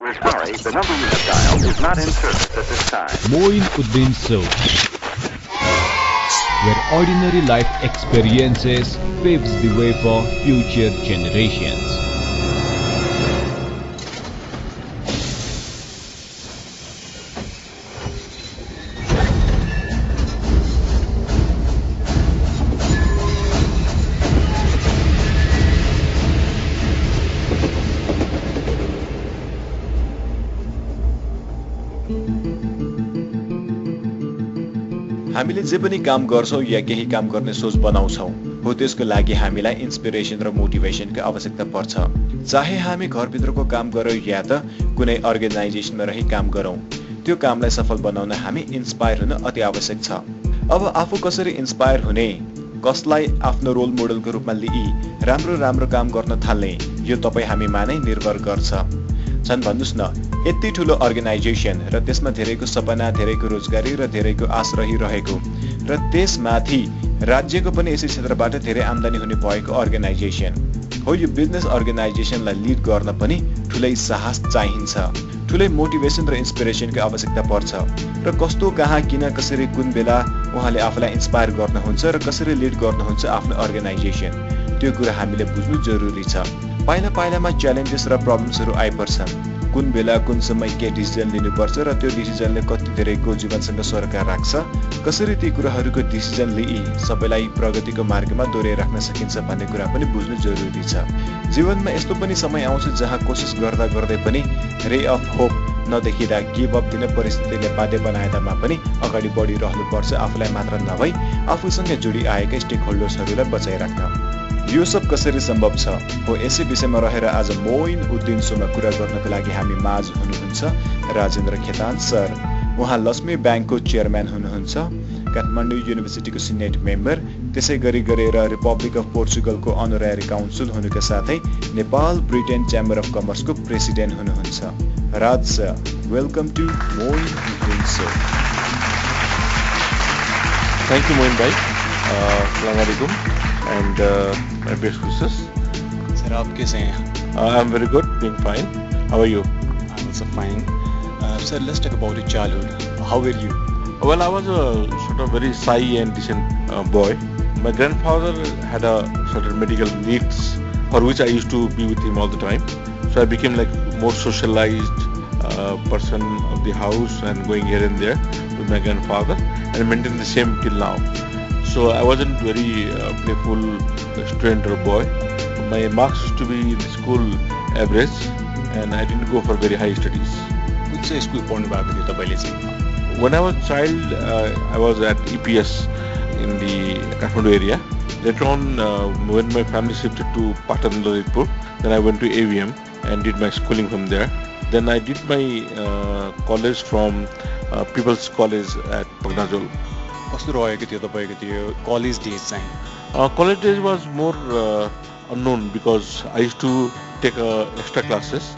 We're sorry, the number you have dialed is not in service at this time. Moinuddin Soap, where ordinary life experiences paves the way for future generations. हामीले जे पनि काम गर्छौं या केही काम गर्ने सोच बनाउँछौं हो त्यसको लागि हामीलाई इन्स्पिरेसन र मोटिभेसनको आवश्यकता पर्छ। चाहे हामी घरभित्रको काम गरौँ या त कुनै अर्गनाइजेसनमा रही काम गरौँ, त्यो कामलाई सफल बनाउन हामी इन्स्पायर हुन अति आवश्यक छ। अब आफू कसरी इन्स्पायर हुने, कसलाई आफ्नो रोल मोडलको रूपमा लिई राम्रो काम गर्न थाल्ने, यो तपाई हामीमा नै निर्भर गर्छ। छन् भन्नुस् न, यति ठुलो अर्गनाइजेसन र त्यसमा धेरैको सपना, धेरैको रोजगारी र धेरैको आश रहिरहेको र त्यसमाथि राज्यको पनि यसै क्षेत्रबाट धेरै आम्दानी हुने भएको अर्गनाइजेसन हो। यो बिजनेस अर्गनाइजेसनलाई लिड गर्न पनि ठुलै साहस चाहिन्छ, ठुलै मोटिभेसन र इन्स्पिरेसनको आवश्यकता पर्छ। र कस्तो, कहाँ, किन, कसरी, कुन बेला उहाँले आफूलाई इन्स्पायर गर्नुहुन्छ र कसरी लिड गर्नुहुन्छ आफ्नो अर्गनाइजेसन, त्यो कुरा हामीले बुझ्नु जरुरी छ। पाइलामा च्यालेन्जेस र प्रब्लम्सहरू आइपर्छन्। कुन बेला कुन समय के डिसिजन लिनुपर्छ र त्यो डिसिजनले कति धेरैको जीवनसँग सरकार राख्छ, कसरी ती कुराहरूको डिसिजन लिई सबैलाई प्रगतिको मार्गमा दोहोऱ्याइराख्न सकिन्छ भन्ने कुरा पनि बुझ्नु जरुरी छ। जीवनमा यस्तो पनि समय आउँछ जहाँ कोसिस गर्दै पनि रे अफ होप नदेखिँदा गिभ अप दिन परिस्थितिले बाध्य बनाएतामा पनि अगाडि बढिरहनुपर्छ, आफूलाई मात्र नभई आफूसँग जोडिआएका स्टेक होल्डर्सहरूलाई बचाइराख्न। यो सब कसरी सम्भव छ हो, यसै विषयमा रहेर आज मोइनुद्दिन सोमा कुरा गर्नको लागि हामी माझ हुनुहुन्छ राजेन्द्र खेतान सर। उहाँ लक्ष्मी ब्याङ्कको चेयरम्यान हुनुहुन्छ, काठमाडौँ युनिभर्सिटीको सिनेट मेम्बर, त्यसै गरी गरेर रिपब्लिक अफ पोर्चुगलको अनररी काउन्सिल हुनुका साथै नेपाल ब्रिटेन च्याम्बर अफ कमर्सको प्रेसिडेन्ट हुनुहुन्छ। Raj sir, welcome to Moinuddin show. Thank you Moin भाइ, अस्सलाम वालेकुम and my best wishes. Sir, आप कैसे हैं? I'm very good, being fine. How are you? I'm also fine. Sir, let's talk about your childhood. How were you? Well, I was a sort of very shy and decent boy. My grandfather had a certain medical needs for which I used to be with him all the time. So I became like more socialized person of the house and going here and there with my grandfather and maintained the same till now. So I wasn't very playful student or boy. My marks used to be in the school average and I didn't go for very high studies. Which school पढ्नु भएको थियो तपाईले चाहिँ? When I was a child, I was at EPS in the Kathmandu area. Later on, when my family shifted to Patan Lalitpur, then I went to AVM and did my schooling from there. Then I did my college from People's College at Pagnajol. कस्तो रहेको थियो तपाईको त्यो college days चाहिँ? College days was more unknown because I used to take extra classes.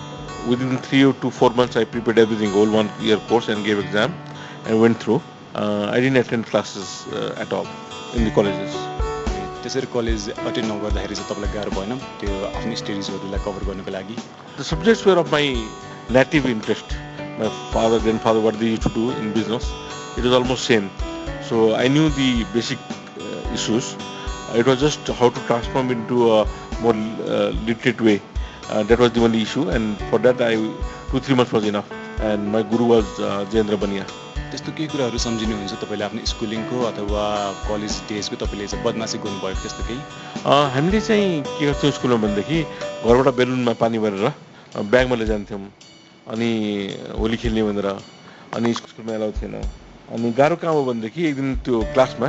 Within 3 to 4 months, I prepared everything, whole 1 year course and gave exam and went through. I didn't attend classes at all in the colleges. त्यसरी college attend नगर्दाखेरि चाहिँ तपाईलाई गाह्रो भएन त्यो आफ्नो स्टडीजहरुलाई cover गर्नको लागि? The subjects were of my native interest. My father, grandfather, what they used to do in business, it was almost same. So I knew the basic issues. It was just how to transform into a more literate way. That was the only issue, and for that 2-3 months was enough. And my guru was Jayendra Bania. त्यस्तो के कुराहरु सम्झिनुहुन्छ तपाईले आफ्नो स्कुलिङको अथवा college डेजको तपाईले चाहिँ बदमाशी गर्नुभएको त्यस्तो केही? हामीले चाहिँ के गर्थ्यौं स्कुलमा भन्दाखेरि घरबाट बेलुनमा पानी भरेर ब्यागमा लैजान्थ्यौं अनि होली खेल्ने भनेर, अनि स्कुलमा एलाउ थिएन। अनि गाह्रो काम हो भनेदेखि एक दिन त्यो क्लासमा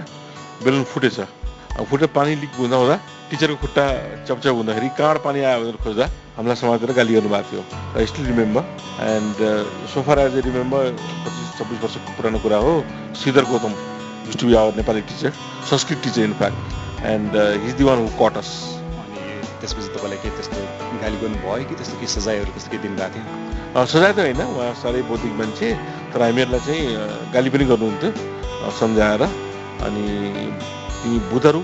बेलुन फुटेछ, फुटेर पानी लिक हुँदा टिचरको खुट्टा चपचप हुँदाखेरि कहाँबाट पानी आयो भनेर खोज्दा हामीलाई समातेर गाली गर्नुभएको थियो। I still remember and so far as I remember 25-26 वर्षको पुरानो कुरा हो। Shridhar Gautam used to be our Nepali teacher, Sanskrit teacher in fact, and he's the one who caught us. अनि त्यसपछि तपाईलाई के त्यस्तो गाली गर्नुभयो कि त्यस्तो के सजायहरु त्यस्तो के दिनुभएको थियो? सजाय त हैन, उहाँ साह्रै बौद्धिक मान्छे, तर हामीहरुलाई चाहिँ गाली पनि गर्नुहुन्थ्यो सम्झाएर। अनि ती भूतहरु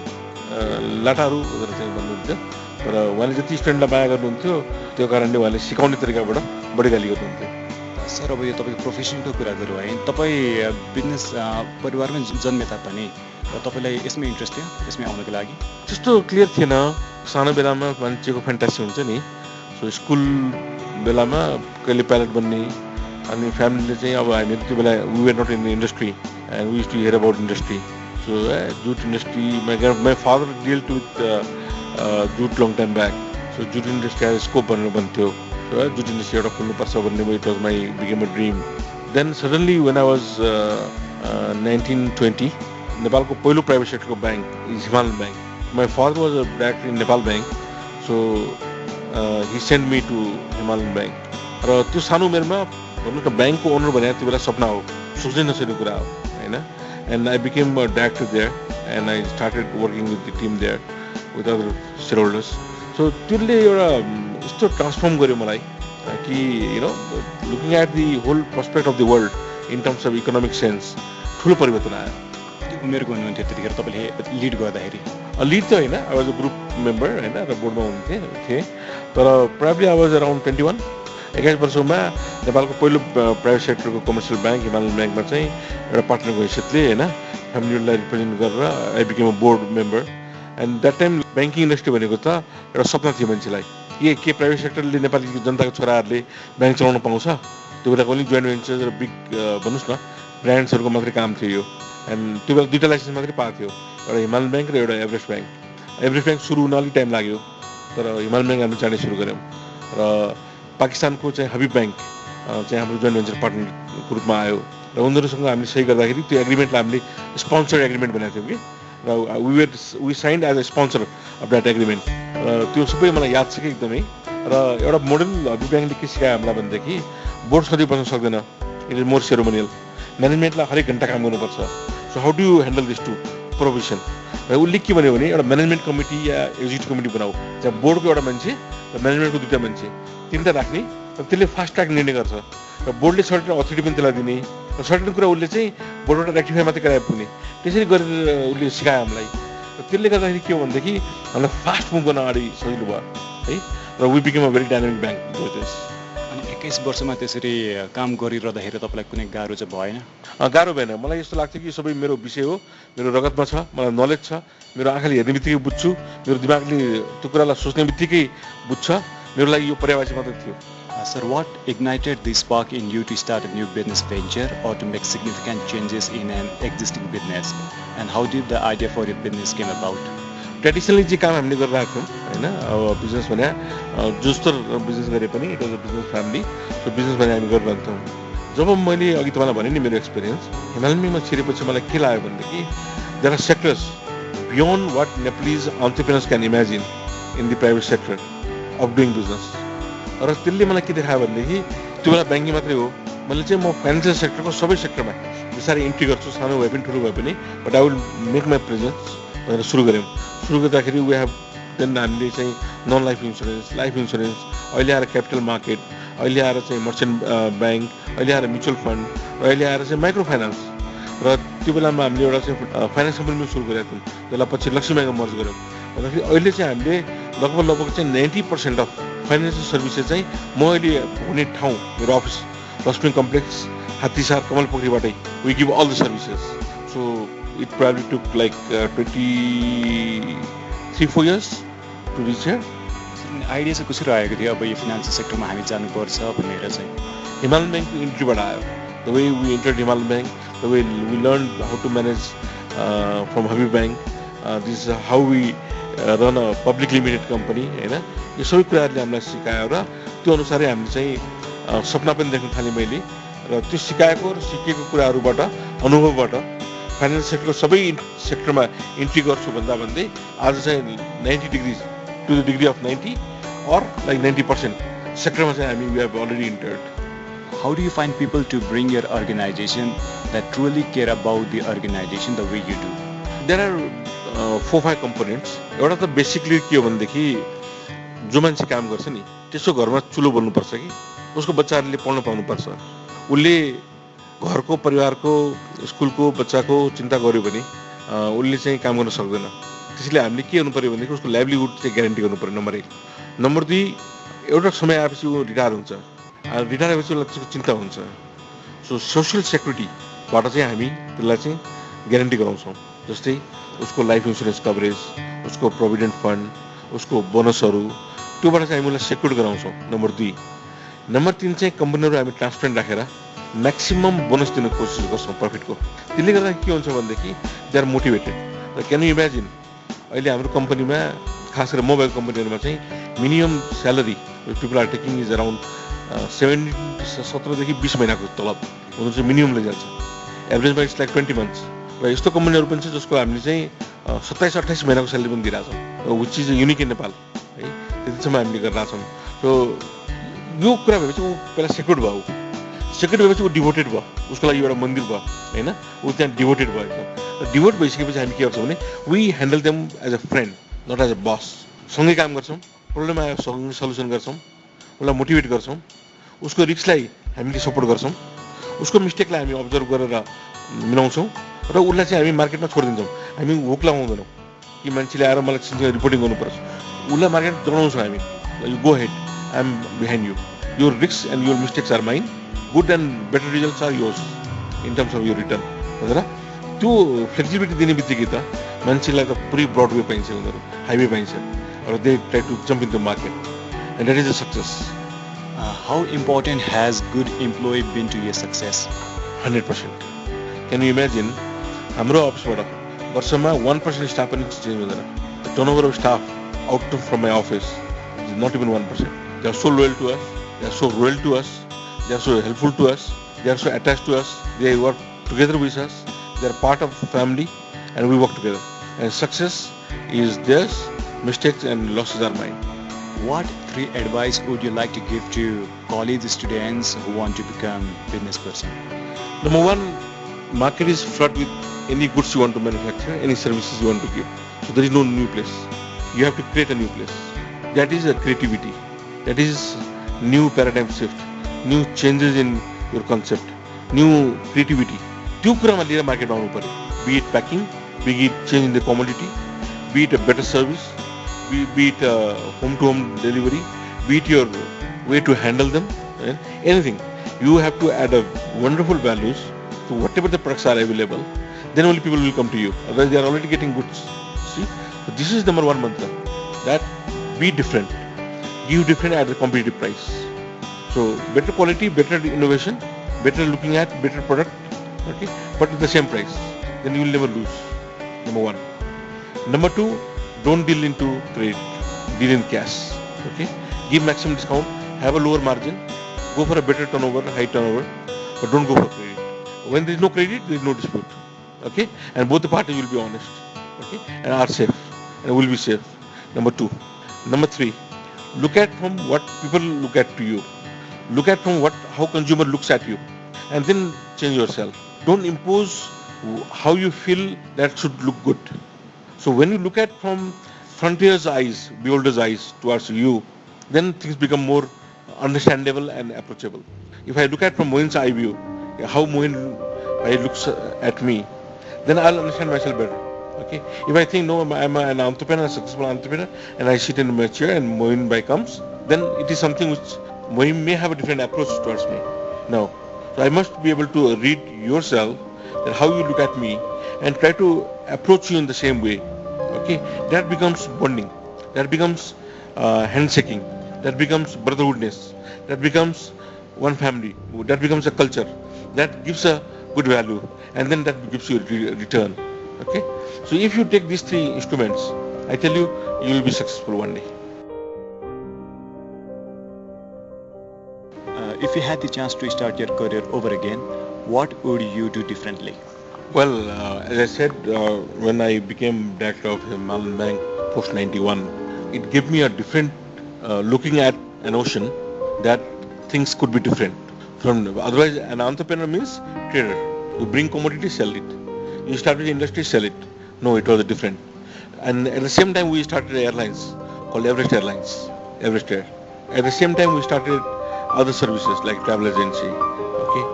लाटाहरु भनेर चाहिँ भन्नुहुन्थ्यो, तर उहाँले जति स्टुडेन्टलाई माया गर्नुहुन्थ्यो त्यो कारणले उहाँले सिकाउने तरिकाबाट बढी गाली गर्नुहुन्थ्यो। सर अब यो तपाईँको प्रोफेसनको कुरा गरौँ है, तपाईँ बिजनेस परिवारमै जन्मे तापनि तपाईँलाई यसमै इन्ट्रेस्ट थियो यसमै आउनको लागि? त्यस्तो क्लियर थिएन। सानो बेलामा मान्छेको फ्यान्टासी हुन्छ नि, सो स्कुल बेलामा कहिले पाइलट बन्ने, अनि फ्यामिलीले चाहिँ अब हामी त्यो बेला we were not in the industry and we used to hear about industry. So jute industry my father dealt with jute long time back, so jute industry आज स्कोप भनेर भन्थ्यो। सो जुट इन्डस्ट्री एउटा खोल्नुपर्छ भन्ने it was my became a dream. Then suddenly when I was 1920 नेपालको पहिलो private सेक्टरको bank is Himalayan bank. My father was a director in Nepal bank, so he send me to Himalayan bank. र त्यो सानो उमेरमा भन्नु त ब्याङ्कको ओनर भने त्यो बेला सपना हो, सोच्नै नसक्ने कुरा हो होइन। And I became a director there and I started working with the team there with other shareholders. So त्यसले एउटा यस्तो ट्रान्सफर्म गर्यो मलाई कि you know looking at the whole perspective of the world in terms of economic sense ठुलो परिवर्तन आयो। त्यो उमेरको हुनुहुन्थ्यो त्यतिखेर तपाईँले लिड गर्दाखेरि? लिड त होइन, I was a group member होइन, र बोर्डमा थिएँ। तर प्राइभली आई वाज अराउन्ड 21 वर्षमा नेपालको पहिलो प्राइभेट सेक्टरको कमर्सियल ब्याङ्क हिमालयन ब्याङ्कमा चाहिँ एउटा पार्टनरको हैसियतले होइन फ्यामिलीलाई रिप्रेजेन्ट गरेर आई became a board member. And that time banking industry भनेको त एउटा सपना थियो मान्छेलाई, के प्राइभेट सेक्टरले नेपाली जनताको छोराहरूले ब्याङ्क चलाउन पाउँछ? त्यो बेलाको पनि जोइन्ट भेन्चर र बिग भन्नुहोस् न ब्रान्ड्सहरूको मात्रै काम थियो यो। एन्ड त्यो बेला 2टा लाइसेन्स मात्रै पाएको थियो, एउटा हिमालयन ब्याङ्क र एउटा एभरेस्ट ब्याङ्क। एभरेस्ट ब्याङ्क सुरु हुन अलिक टाइम लाग्यो, तर हिमालयन ब्याङ्क हामीले जाने सुरु गऱ्यौँ। र पाकिस्तानको चाहिँ हबिब ब्याङ्क चाहिँ हाम्रो जोइन्ट भेन्चर पार्टनरको रूपमा आयो र उनीहरूसँग हामीले सही गर्दाखेरि त्यो एग्रिमेन्टलाई हामीले स्पोन्सर्ड एग्रिमेन्ट बनाएको थियौँ कि, र we signed as a sponsor of that agreement. र त्यो सबै मलाई याद छ कि एकदमै। र एउटा मोडर्न हबिब ब्याङ्कले के सिकायो हामीलाई भनेदेखि बोर्ड सधैँ बस्न सक्दैन, इट इज मोर सेरोमोनियल। म्यानेजमेन्टलाई हरेक घन्टा काम गर्नुपर्छ। So how do you handle this to provision? र उसले के भन्यो भने एउटा म्यानेजमेन्ट कमिटी या एक्जिक्युटिभ कमिटी बनाऊ, जहाँ बोर्डको एउटा मान्छे र म्यानेजमेन्टको 2टा मान्छे 3टा राख्ने, र त्यसले फास्ट ट्र्याक निर्णय गर्छ र बोर्डले सर्टेन अथोरिटी पनि त्यसलाई दिने, र सर्टेन कुरा उसले चाहिँ बोर्डबाट रेक्टिफाई मात्रै गराए पुग्ने। त्यसरी गरेर उसले सिकायो हामीलाई। र त्यसले गर्दाखेरि के हो भनेदेखि हामीलाई फास्ट मुभ गर्न अगाडि सजिलो भयो है। र we became a very dynamic bank. अनि 21 वर्षमा त्यसरी काम गरिरहँदाखेरि तपाईँलाई कुनै गाह्रो चाहिँ भएन? गाह्रो भएन। मलाई यस्तो लाग्थ्यो कि सबै मेरो विषय हो, मेरो रगतमा छ, मलाई नलेज छ, मेरो आँखाले हेर्ने बित्तिकै बुझ्छु, मेरो दिमागले त्यो कुरालाई सोच्ने बित्तिकै बुझ्छ। मेरो लागि यो पर्यायवाची मात्रै थियो। Sir, what ignited the spark in you to start a new business venture or to make significant changes in an existing business? And how did the idea for your business came about? Traditionally चाहिँ काम हामीले गरिरहेको थियौँ होइन। अब business भने जोस्तर business गरे पनि it was a business family. So business भने हामी गरिरहेको थियौँ। जब मैले अघि तपाईँलाई भने नि मेरो एक्सपिरियन्स हिमालयन ब्याङ्कमा छिरेपछि मलाई के लाग्यो भनेदेखि there are sectors beyond what Nepalese entrepreneurs can imagine in the private sector of doing business. र त्यसले मलाई के देखायो भनेदेखि त्यो बेला ब्याङ्किङ मात्रै हो, मैले चाहिँ म फाइनेन्सियल सेक्टरको सबै सेक्टरमा बिस्तारै इन्ट्री गर्छु, सानो भए पनि ठुलो भए पनि, but I will make my presence भनेर सुरु गऱ्यौँ। सुरु गर्दाखेरि वी हेभ देन हामीले चाहिँ non life insurance, life insurance, अहिले आएर क्यापिटल मार्केट, अहिले आएर चाहिँ मर्चेन्ट ब्याङ्क, अहिले आएर म्युचुअल फन्ड, र अहिले आएर चाहिँ माइक्रो फाइनेन्स। र त्यो बेलामा हामीले एउटा चाहिँ फाइनेन्स कम्पनी पनि सुरु गरेका थियौँ, त्यसलाई पछि लक्ष्मी ब्याङ्कमा मर्ज गऱ्यौँ। भन्दाखेरि अहिले चाहिँ हामीले लगभग चाहिँ 90% अफ फाइनेन्सियल सर्भिसेस चाहिँ म अहिले हुने ठाउँ मेरो अफिस लक्ष्मी कम्प्लेक्स हात्तीसार कमलपोखरीबाटै we give all the services. So it probably took like 23-4 years to reach here. Idea चाहिँ कसरी आएको थियो अब यो फाइनेन्सियल सेक्टरमा हामी जानुपर्छ भनेर चाहिँ? हिमालयन ब्याङ्कको इन्ट्रीबाट आयो। The way we entered Himalayan bank, the way we learn how to manage from Habib bank, this is how we run a public limited company होइन। यो सबै कुराहरूले हामीलाई सिकायो र त्यो अनुसारै हामीले चाहिँ सपना पनि देख्न थालेँ मैले। र त्यो सिकाएको र सिकेको कुराहरूबाट अनुभवबाट फाइनेन्स सेक्टरको सबै सेक्टरमा इन्ट्री गर्छु भन्दै आज चाहिँ 90 degrees to the degree of 90 or like 90% सेक्टरमा चाहिँ हामी we have already entered. How do you find people to bring your organization that truly care about the organization the way you do? There are 4-5 components. एउटा त basically के हो भनेदेखि जो मान्छे काम गर्छ नि त्यसको घरमा चुलो बोल्नुपर्छ कि उसको बच्चाहरूले पढ्न पाउनुपर्छ। उसले घरको परिवारको स्कुलको बच्चाको चिन्ता गर्यो भने उसले चाहिँ काम गर्न सक्दैन। त्यसैले हामीले के गर्नु पर्यो भनेदेखि उसको लाइभलीहुड चाहिँ ग्यारेन्टी गर्नु पर्यो नम्बर 1। नम्बर 2 एउटा समय आएपछि ऊ रिटायर हुन्छ रिटायर भएपछि उसलाई त्यसको चिन्ता हुन्छ. सो सोसियल सेक्युरिटीबाट चाहिँ हामी त्यसलाई चाहिँ ग्यारेन्टी गराउँछौँ. जस्तै उसको लाइफ इन्सुरेन्स कभरेज, उसको प्रोभिडेन्ट फन्ड, उसको बोनसहरू, त्योबाट चाहिँ हामी उसलाई सेक्युर गराउँछौँ. नम्बर 2. नम्बर 3 चाहिँ कम्पनीहरू हामी ट्रान्सपेरेन्ट राखेर म्याक्सिमम बोनस दिने कोसिस गर्छौँ प्रफिटको. त्यसले गर्दा के हुन्छ भनेदेखि दे आर मोटिभेटेड. र क्यान यु इमेजिन अहिले हाम्रो कम्पनीमा खास गरेर मोबाइल कम्पनीहरूमा चाहिँ minimum salary people are taking is around 17 देखि 20 महिनाको तलब हुनु चाहिँ मिनिममले जान्छ. एभरेजमा इट्स लाइक 20 मन्थ्स. र यस्तो कम्पनीहरू पनि छ जसको हामीले चाहिँ 27-28 महिनाको स्यालेरी पनि दिइरहेछौँ, विच इज युनिक इन नेपाल है. त्यतिसम्म हामीले गरिरहेछौँ. सो यो कुरा भएपछि ऊ पहिला सेक्युर्ड भयो. सेक्युर्ड भएपछि ऊ डिभोटेड भयो. उसको लागि एउटा मन्दिर भयो होइन. ऊ त्यहाँ डिभोटेड भयो एकदम. र डिभोट भइसकेपछि हामी के गर्छौँ भने we handle them as a friend, not as a boss. सँगै काम गर्छौँ, प्रब्लम आयो सँगै सल्युसन गर्छौँ, उसलाई मोटिभेट गर्छौँ, उसको रिस्कलाई हामीले सपोर्ट गर्छौँ, उसको मिस्टेकलाई हामी अब्जर्भ गरेर मिलाउँछौँ र उसलाई चाहिँ हामी मार्केटमा छोडिदिन्छौँ. हामी हुक लगाउँदैनौँ कि मान्छेले आएर मलाई चिन्ता रिपोर्टिङ गर्नुपर्छ. उसलाई मार्केटमा जनाउँछौँ हामी, you go ahead, I am behind you, your risk and your mistakes are mine, good and better results are yours in terms of your return भनेर त्यो फ्लेक्सिबिलिटी दिने बित्तिकै त मान्छेलाई त पुरै ब्रडवे पाइन्छ, उनीहरू हाइवे पाइन्छ. र they try to jump in the market and that is a success. How important has good employee been to your success? 100%. Can you imagine? हाम्रो अफिसबाट वर्षमा 1% स्टाफ पनि चेन्ज हुँदैन. The turnover of staff out from my office is not even 1%. They are so loyal to us. They are so loyal to us. They are so helpful to us. They are so attached to us. They work together with us. They are part of the family, and we work together. And success is theirs. Mistakes and losses are mine. What 3 advice would you like to give to college students who want to become business person? Number 1, market is flooded with any goods you want to manufacture, any services you want to give. So there is no new place. You have to create a new place. That is a creativity. That is new paradigm shift, new changes in your concept, new creativity. त्यो कुरामा लिएर मार्केटमा आउनु पर्यो. Be it packing, be it change in the commodity, be it a better service, be it home-to-home delivery, be it your way to handle them, anything. You have to add a wonderful values to whatever the products are available. Then only people will come to you. Otherwise, they are already getting goods. See, so this is number 1 mantra. That be different, give different at a competitive price. So better quality, better innovation, better looking at, better product, okay, but at the same price. Then you will never lose. Number 1. Number 2. Don't deal into credit, deal in cash. Okay, give maximum discount, have a lower margin, go for a better turnover, high turnover, but don't go for credit. When there is no credit, there is no dispute. Okay, and both the parties will be honest. Okay, and are safe, and will be safe. Number 2. Number 3. Look at from what people look at to you. Look at from how consumer looks at you, and then change yourself. Don't impose how you feel that should look good. So when you look at from frontier's eyes, beholder's eyes towards you, then things become more understandable and approachable. If I look at from Mohin's eye view, how Mohin looks at me, then I'll understand myself better. Okay. If I think no, I'm an entrepreneur, a successful entrepreneur, and I sit in my chair and Mohin by comes, then it is something which Mohin may have a different approach towards me. No. So I must be able to read yourself, that how you look at me, and try to approach you in the same way. Okay, that becomes bonding, that becomes handshaking, that becomes brotherhoodness, that becomes one family, that becomes a culture, that gives a good value, and then that gives you a return. Okay, so if you take these 3 instruments, I tell you, you will be successful one day. If you had the chance to start your career over again, what would you do differently? Well, as I said, when I became director of Himalayan Bank post 91, it gave me a different looking at an ocean, that things could be different. From otherwise, an entrepreneur means trader. You bring commodity, sell it. You establish industry, sell it. No, it was different. And at the same time, we started airlines called Everest Airlines, Everest Air. At the same time, we started other services like travel agency. Okay,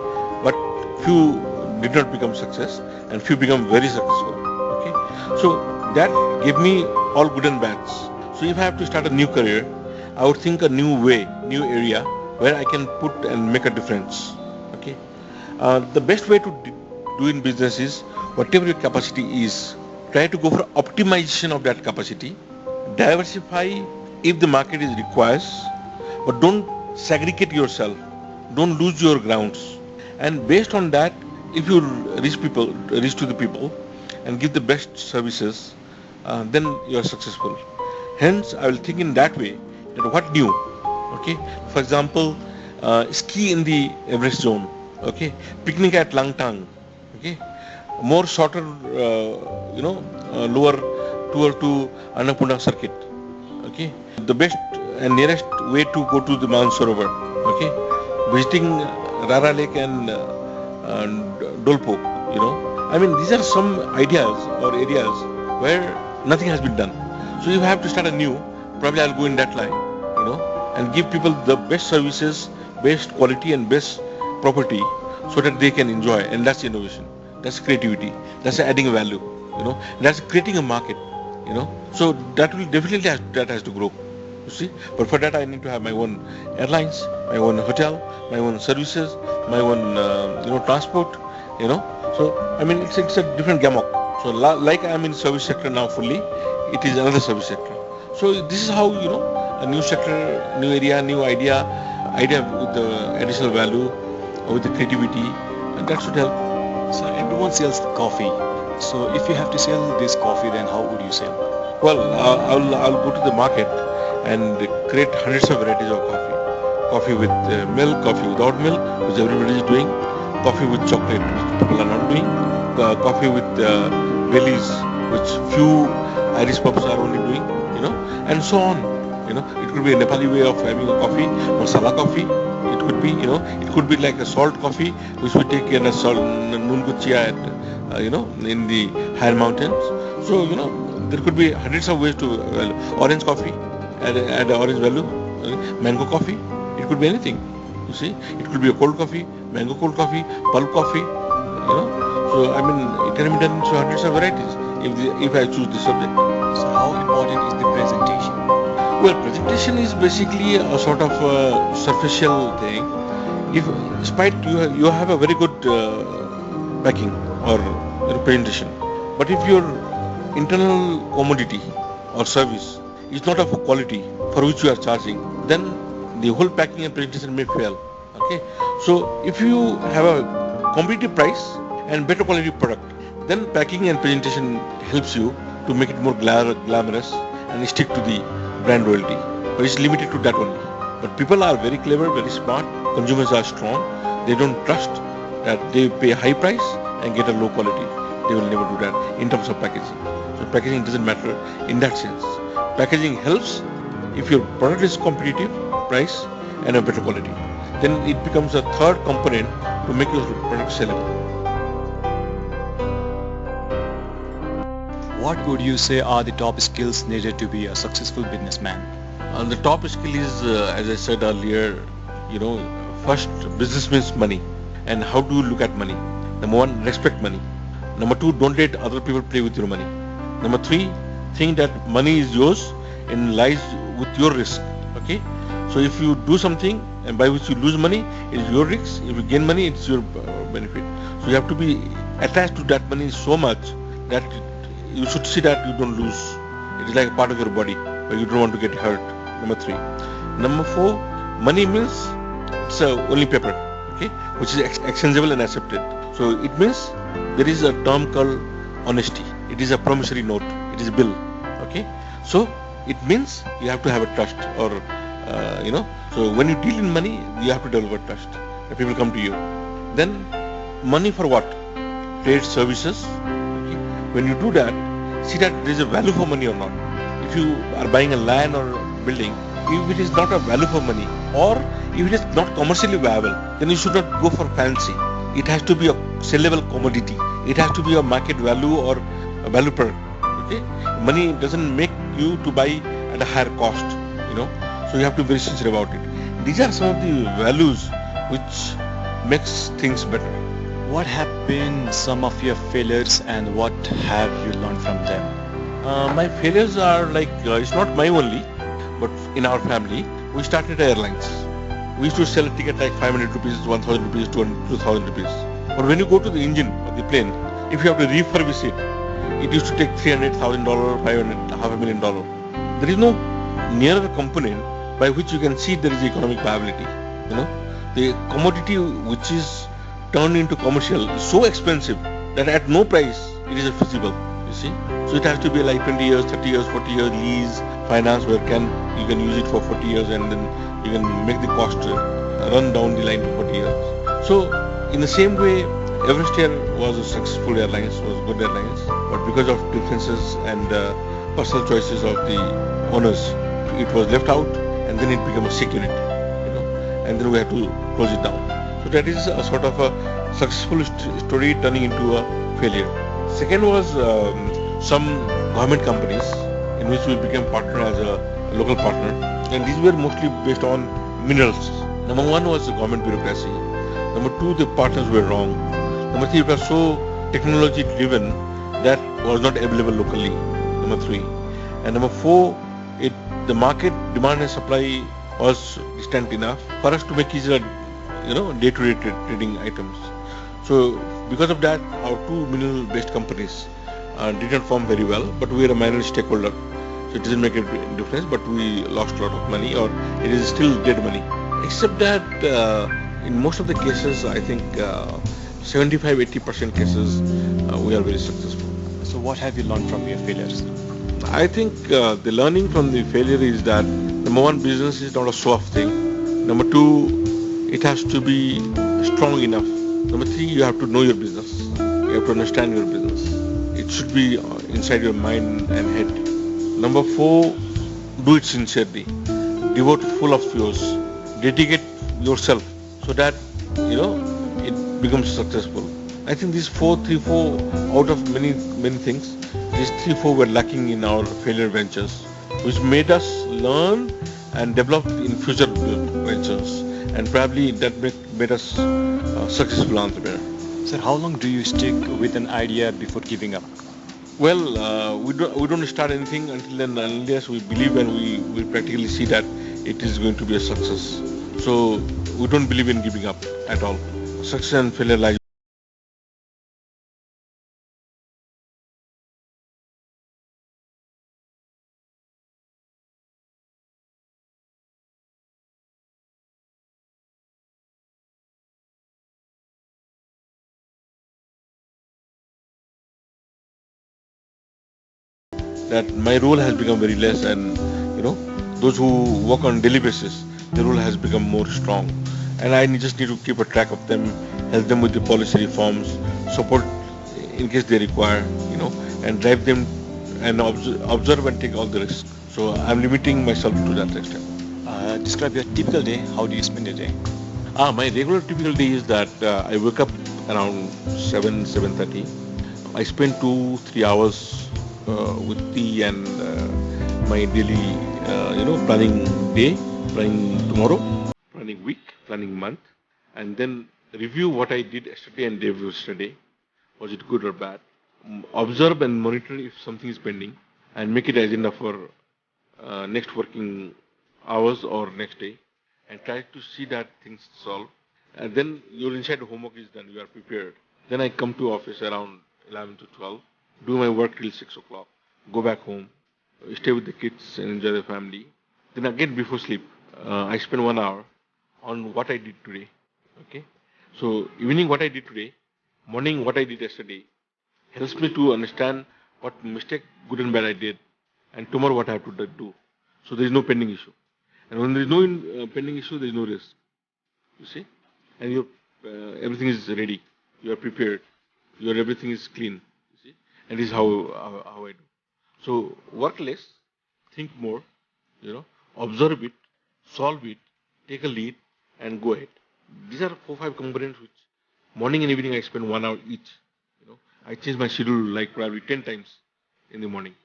but few did not become success and few become very successful. Okay, so that gave me all good and bads. So if I have to start a new career, I would think a new way, new area, where I can put and make a difference. Okay. The best way to do in business is whatever your capacity is, try to go for optimization of that capacity. Diversify if the market is requires, but don't segregate yourself. Don't lose your grounds. And based on that, if you reach to the people, and give the best services, then you are successful. Hence, I will think in that way that what new. Okay. For example, ski in the Everest zone. Okay. Picnic at Langtang. Okay. More shorter, lower tour to Annapurna circuit. Okay. The best and nearest way to go to the Mount Sarovar. Okay. Visiting Rara Lake and Dolpo. I mean, these are some ideas or areas where nothing has been done. So you have to start anew. Probably I'll go in that line, and give people the best services, best quality and best property so that they can enjoy. And that's innovation. That's creativity. That's adding value, That's creating a market, So that will definitely has to grow, you see. But for that I need to have my own airlines, my own hotel, my own services, my own, transport, So, I mean, it's a different gamut. So, like I'm in service sector now fully, it is another service sector. So, this is how, a new sector, new area, new idea with the additional value, with the creativity, and that should help. So, everyone sells coffee. So, if you have to sell this coffee, then how would you sell? Well, I'll go to the market and create hundreds of varieties of coffee. Coffee with milk, coffee without milk, which everybody is doing. Coffee with chocolate, which people are not doing. Coffee with Baileys, which few Irish pubs are only doing, and so on. It could be a Nepali way of having a coffee, masala coffee. It could be, it could be like a salt coffee, which we take in a salt, Nunguchia, in the higher mountains. So, there could be hundreds of ways to, orange coffee, add orange value, mango coffee. It could be anything. You see, it could be a cold coffee, mango cold coffee, pulp coffee, So, I mean, it can be done into hundreds of varieties if I choose the subject. So, how important is the presentation? Well, presentation is basically a sort of superficial thing. If, despite you have a very good packing or presentation, but if your internal commodity or service is not of a quality for which you are charging, then the whole packing and presentation may fail. Okay, so if you have a competitive price and better quality product, then packing and presentation helps you to make it more glamorous and stick to the brand loyalty. But it's limited to that only. But people are very clever, very smart. Consumers are strong. They don't trust that they pay a high price and get a low quality. They will never do that in terms of packaging. So packaging doesn't matter in that sense. Packaging helps if your product is competitive price and a better quality. Then it becomes a third component to make your product sellable. What would you say are the top skills needed to be a successful businessman? The top skill is, as I said earlier, first, business means money. And how do you look at money? Number one, respect money. Number two, don't let other people play with your money. Number three, think that money is yours and lies with your risk. Okay? So if you do something and by which you lose money, it is your risk. If you gain money, it's your benefit. So you have to be attached to that money so much that you should see that you don't lose. It is like a part of your body where you don't want to get hurt. Number three. Number four, money means it's only paper, okay, which is exchangeable and accepted. So it means there is a term called honesty. It is a promissory note. It is a bill, okay. So it means you have to have a trust, or So when you deal in money, you have to develop a trust. The people come to you. Then money for what? Trade, services. Okay? When you do that, see that there is a value for money or not. If you are buying a land or building, if it is not a value for money, or if it is not commercially viable, then you should not go for fancy. It has to be a sellable commodity. It has to be a market value or a value product. Okay? Money doesn't make you to buy at a higher cost. So you have to be very sincere about it. These are some of the values which makes things better. What have been some of your failures and what have you learned from them? My failures are like, it's not my only, but in our family, we started airlines. we used to sell a ticket like 500 rupees, 1000 rupees, 2000 rupees. But when you go to the engine of the plane, if you have to refurbish it, it used to take $300,000, $500,000, $500,000. There is no nearer component by which you can see there is economic viability. You know, the commodity which is turned into commercial is so expensive that at no price it is feasible. You see, so it has to be like 20 years, 30 years, 40 years lease finance where you can use it for 40 years and then you can make the cost run down the line to 40 years. So in the same way, Everest Air was a successful airlines, was good airlines, but because of differences and personal choices of the owners, it was left out and then it became a sick unit, you know, and then we had to close it down. So that is a sort of a successful story turning into a failure. Second was some government companies in which we became partner as a local partner, and these were mostly based on minerals. Number one was the government bureaucracy. Number two, the partners were wrong. Number three, it was so technology driven that was not available locally. Number three, and number four, the market demand and supply was distant enough for us to make easier, day-to-day trading items. So because of that, our two mineral-based companies did not form very well, but we were a minority stakeholder. So it doesn't make a difference, but we lost a lot of money, or it is still dead money. Except that in most of the cases, I think 75-80% cases, we are very successful. So what have you learned from your failures? I think the learning from the failure is that number one, business is not a show-off thing. Number two, it has to be strong enough. Number three, you have to know your business. You have to understand your business. It should be inside your mind and head. Number four, do it sincerely. Devote full of yours. Dedicate yourself so that, it becomes successful. I think these three, four out of many things, these 3-4 were lacking in our failure ventures, which made us learn and develop in future ventures, and probably that made us a successful entrepreneur. Sir, how long do you stick with an idea before giving up? Well, we don't start anything until then, unless we believe and we practically see that it is going to be a success. So we don't believe in giving up at all. Success and failure lies. That my role has become very less, and those who work on daily basis, the role has become more strong, and I just need to keep a track of them, help them with the policy reforms, support in case they require, and drive them and observe and take all the risks. So I'm limiting myself to that extent. Describe your typical day. How do you spend your day? My regular typical day is that I wake up around 7:30. I spend 2-3 hours with tea and my daily, planning day, planning tomorrow, planning week, planning month, and then review what I did yesterday and day before yesterday. Was it good or bad? Observe and monitor if something is pending, and make it agenda for next working hours or next day, and try to see that things solved. And then your inside homework is done. You are prepared. Then I come to office around 11 to 12. Do my work till 6 o'clock, go back home, stay with the kids and enjoy the family. Then again before sleep, I spend 1 hour on what I did today. Okay, so evening what I did today, morning what I did yesterday, helps me to understand what mistake, good and bad I did, and tomorrow what I have to do. So there is no pending issue, and when there is no pending issue, there is no risk. You see, and everything is ready. You are prepared. Everything is clean. And this is how I do. So work less, think more, observe it, solve it, take a lead, and go ahead. These are 4-5 components which morning and evening I spend 1 hour each. I change my schedule like probably 10 times in the morning.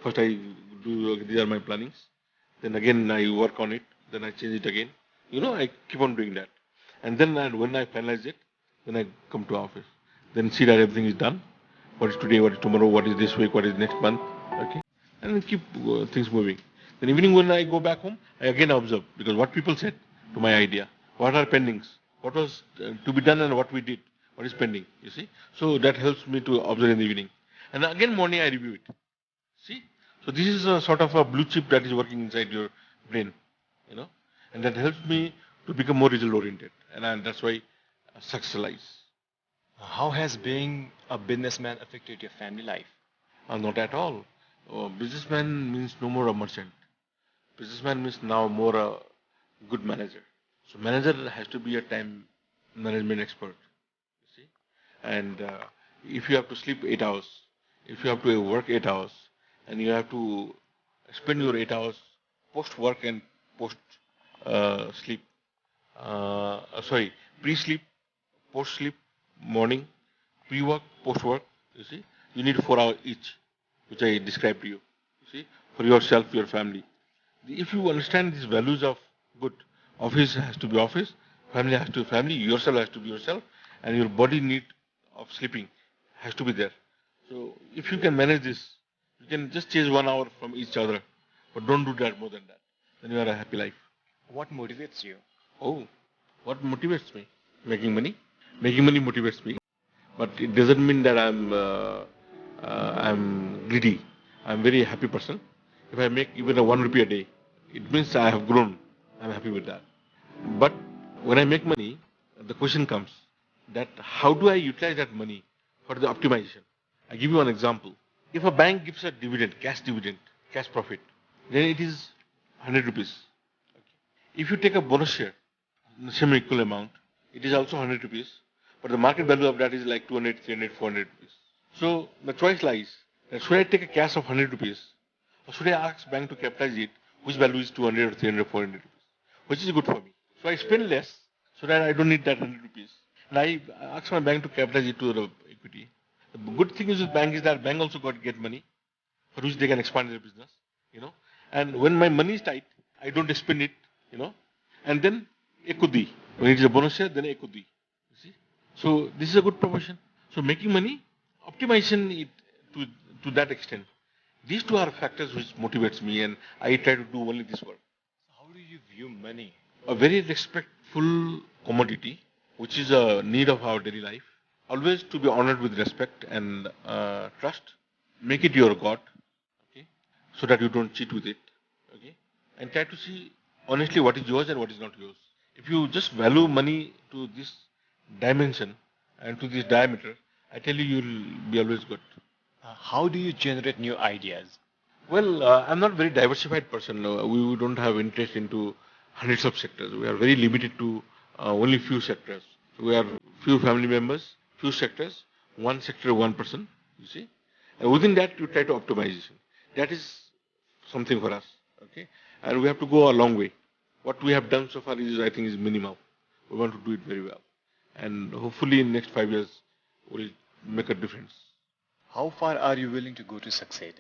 First I do, these are my plannings. Then again I work on it. Then I change it again. I keep on doing that. And then when I finalize it, then I come to office. Then see that everything is done. What is today, what is tomorrow, what is this week, what is next month, okay? And then keep things moving. Then evening when I go back home, I again observe, because what people said to my idea, what are pendings, what was to be done and what we did, what is pending, you see. So that helps me to observe in the evening. And again morning I review it. See? So this is a sort of a blue chip that is working inside your brain, you know, and that helps me to become more result oriented. And that's why success lies. How has being a businessman affected your family life? Not at all. Businessman means no more a merchant. Businessman means now more a good manager. So manager has to be a time management expert. You see, and if you have to sleep 8 hours, if you have to work 8 hours, and you have to spend your 8 hours post work and post sleep, pre-sleep, post sleep, morning, pre-work, post work. You see, you need 4 hours each, which I described to you. You see, for yourself, your family. If you understand these values of good, office has to be office, family has to be family, yourself has to be yourself, and your body need of sleeping has to be there. So if you can manage this, you can just change 1 hour from each other, but don't do that more than that. Then you are a happy life. What motivates you? Oh, what motivates me? Making money. Making money motivates me, but it doesn't mean that I'm greedy. I'm a very happy person. If I make even a 1 rupee a day, it means I have grown. I'm happy with that. But when I make money, the question comes that how do I utilize that money for the optimization? I give you an example. If a bank gives a dividend, cash profit, then it is 100 rupees. If you take a bonus share, the same equal amount, it is also 100 rupees, but the market value of that is like 200, 300, 400 rupees. So the choice lies that should I take a cash of 100 rupees, or should I ask bank to capitalize it, which value is 200 or 300, 400 rupees, which is good for me. So I spend less so that I don't need that 100 rupees. And I ask my bank to capitalize it to the equity. The good thing is with bank is that bank also got to get money for which they can expand their business, you know. And when my money is tight, I don't spend it, you know. And then equity. When it is a bonus share, then equity. You see. So this is a good proportion. So making money, optimization it to that extent. These two are factors which motivates me, and I try to do only this work. How do you view money? A very respectful commodity, which is a need of our daily life. Always to be honored with respect and trust. Make it your God, okay, so that you don't cheat with it, okay, and try to see honestly what is yours and what is not yours. If you just value money to this dimension and to this diameter, I tell you, you'll be always good. How do you generate new ideas? Well, I'm not a very diversified person. We don't have interest into hundreds of sectors. We are very limited to only few sectors. We are few family members, few sectors, one sector, one person, you see. And within that, you try to optimization. That is something for us, okay. And we have to go a long way. What we have done so far is, I think, is minimal. We want to do it very well. And hopefully in next 5 years, we'll make a difference. How far are you willing to go to succeed?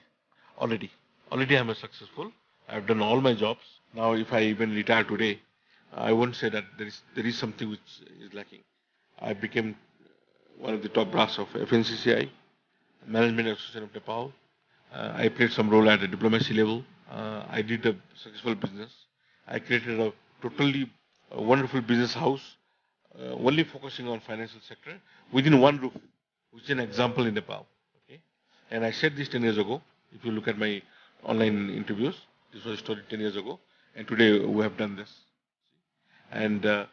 Already I'm a successful. I've done all my jobs. Now, if I even retire today, I won't say that there is something which is lacking. I became one of the top brass of FNCCI, Management Association of Nepal. I played some role at the diplomacy level. I did a successful business. I created a totally wonderful business house, only focusing on financial sector within one roof, which is an example in Nepal. Okay, and I said this 10 years ago. If you look at my online interviews, this was started 10 years ago, and today we have done this. And the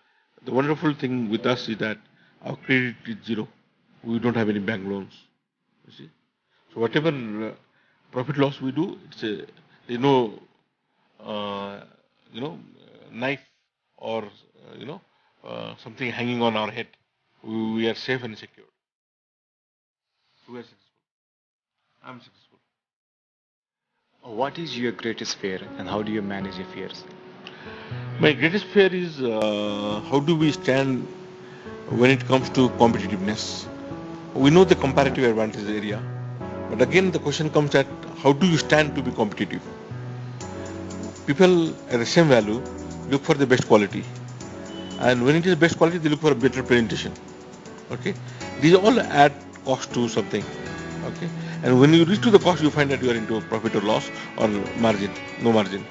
wonderful thing with us is that our credit is zero. We don't have any bank loans. You see, so whatever profit loss we do, there's no knife or something hanging on our head. We are safe and secure. We are successful. I'm successful. What is your greatest fear and how do you manage your fears? My greatest fear is how do we stand when it comes to competitiveness. We know the comparative advantage area, but again the question comes at how do you stand to be competitive? People at the same value look for the best quality, and when it is best quality they look for a better presentation. Okay, these all add cost to something. Okay, and when you reach to the cost, you find that you are into profit or loss or margin, no margin.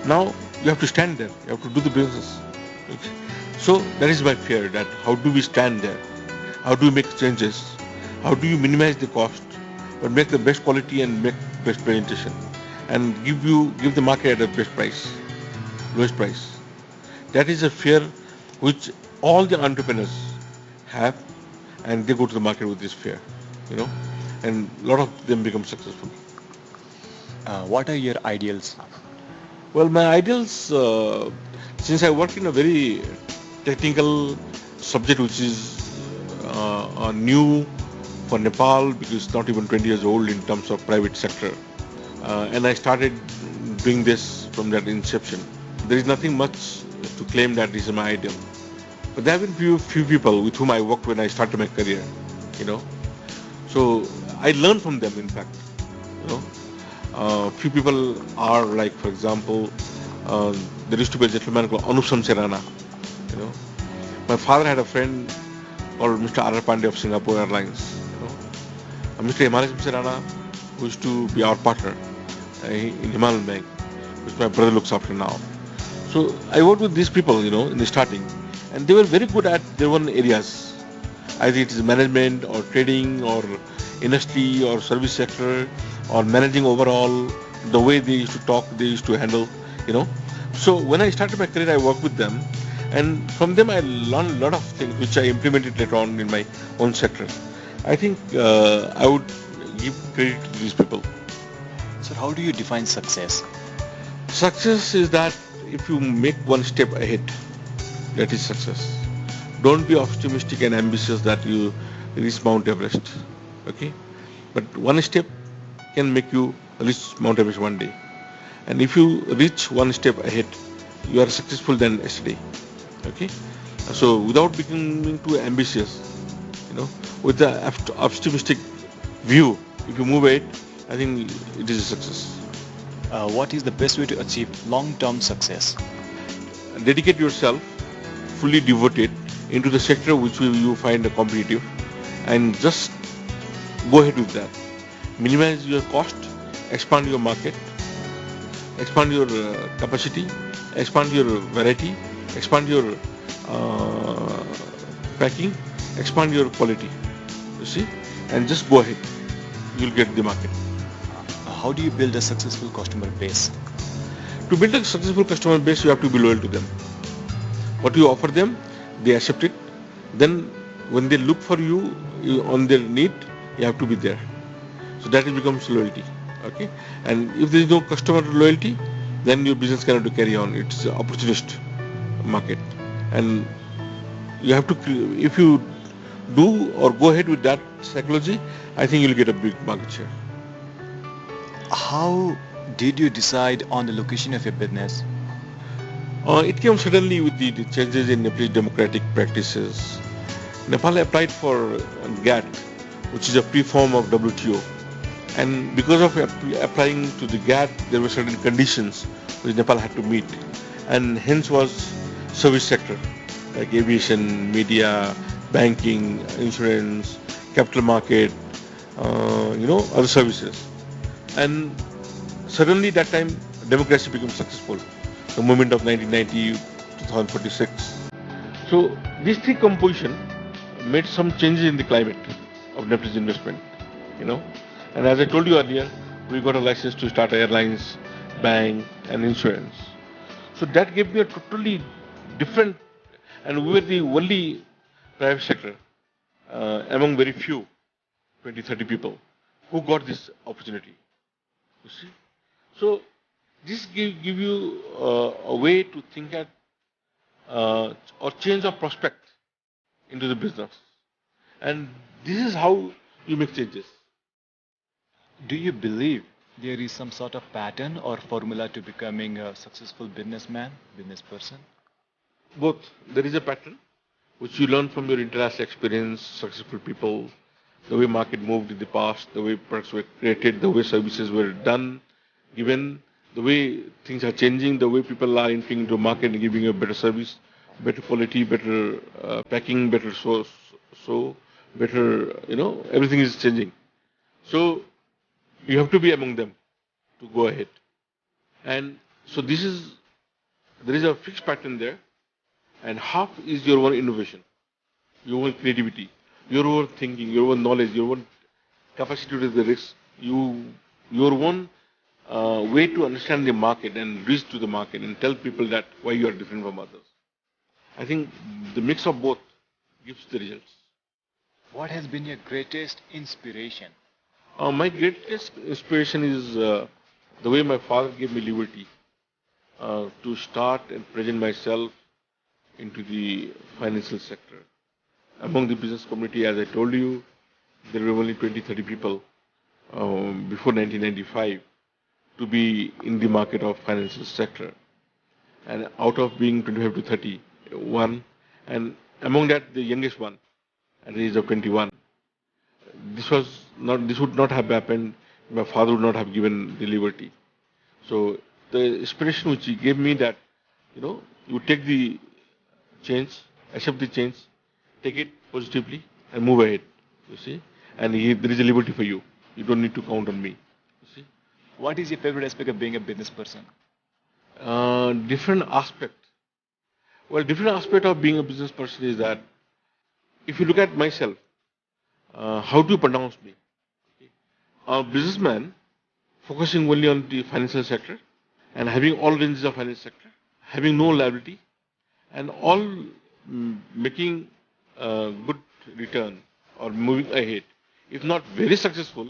Now you have to stand there. You have to do the business. Okay. So that is my fear, that how do we stand there? How do we make changes? How do you minimize the cost, but make the best quality and make best presentation, and give the market at the best price, lowest price? That is a fear which all the entrepreneurs have, and they go to the market with this fear, you know, and a lot of them become successful. What are your ideals? Well, my ideals, since I work in a very technical subject which is new for Nepal, because it's not even 20 years old in terms of private sector, and I started doing this from that inception. There is nothing much to claim that this is my ideal. But there have been few people with whom I worked when I started my career, you know. So I learned from them, in fact, you know. Few people are like, for example, there used to be a gentleman called Anup Shamsherana, you know. My father had a friend called Mr. R.R. Pandey of Singapore Airlines, you know. Mr. Himalaya Shamsherana, who used to be our partner in Himalayan Bank, which my brother looks after now. So I worked with these people, you know, in the starting, and they were very good at their own areas. Either it is management or trading or industry or service sector or managing overall, the way they used to talk, they used to handle, you know. So when I started my career, I worked with them, and from them I learned a lot of things which I implemented later on in my own sector. I think I would give credit to these people. So how do you define success? Success is that if you make one step ahead, that is success. Don't be optimistic and ambitious that you reach Mount Everest, okay? But one step can make you reach Mount Everest one day. And if you reach one step ahead, you are successful than yesterday, okay? So without becoming too ambitious, you know, with the optimistic view, if you move ahead, I think it is a success. What is the best way to achieve long-term success? Dedicate yourself, fully devoted into the sector which you find competitive, and just go ahead with that. Minimize your cost, expand your market, expand your capacity, expand your variety, expand your packing, expand your quality, you see, and just go ahead. You'll get the market. How do you build a successful customer base? To build a successful customer base, you have to be loyal to them. What you offer them, they accept it. Then when they look for you on their need, you have to be there. So that becomes loyalty, okay? And if there is no customer loyalty, then your business cannot carry on. It's an opportunist market. And you have to, if you do or go ahead with that psychology, I think you'll get a big market share. How did you decide on the location of your business? It came suddenly with the changes in Nepalese democratic practices. Nepal applied for GATT, which is a pre-form of WTO. And because of applying to the GATT, there were certain conditions which Nepal had to meet. And hence was service sector, like aviation, media, banking, insurance, capital market, other services. And suddenly that time, democracy became successful. The movement of 1990 2046. So these three composition made some changes in the climate of Nepalese investment, you know. And as I told you earlier, we got a license to start airlines, bank, and insurance. So that gave me a totally different, and we were the only private sector among very few, 20, 30 people, who got this opportunity. You see? So this give you a way to think at or change of prospect into the business. And this is how you make changes. Do you believe there is some sort of pattern or formula to becoming a successful businessman, business person? Both. There is a pattern which you learn from your international experience, successful people, the way market moved in the past, the way products were created, the way services were done, given, the way things are changing, the way people are entering into a market and giving a better service, better quality, better packing, better so better, everything is changing. So you have to be among them to go ahead. And so there is a fixed pattern there. and half is your own innovation, your own creativity, your own thinking, your own knowledge, your own capacity to take the risk, your own way to understand the market and reach to the market and tell people that why you are different from others. I think the mix of both gives the results. What has been your greatest inspiration? My greatest inspiration is the way my father gave me liberty to start and present myself into the financial sector. Among the business community, as I told you, there were only 20-30 people before 1995 to be in the market of financial sector. And out of being 25 to 30, one, and among that the youngest one at the age of 21. This would not have happened. My father would not have given the liberty. So the inspiration which he gave me that, you take the change, accept the change, take it positively and move ahead, you see. And there is a liberty for you. You don't need to count on me, you see. What is your favorite aspect of being a business person? Different aspect. Well, different aspect of being a business person is that if you look at myself, how do you pronounce me? A businessman focusing only on the financial sector and having all ranges of financial sector, having no liability, and all making good return or moving ahead. If not very successful,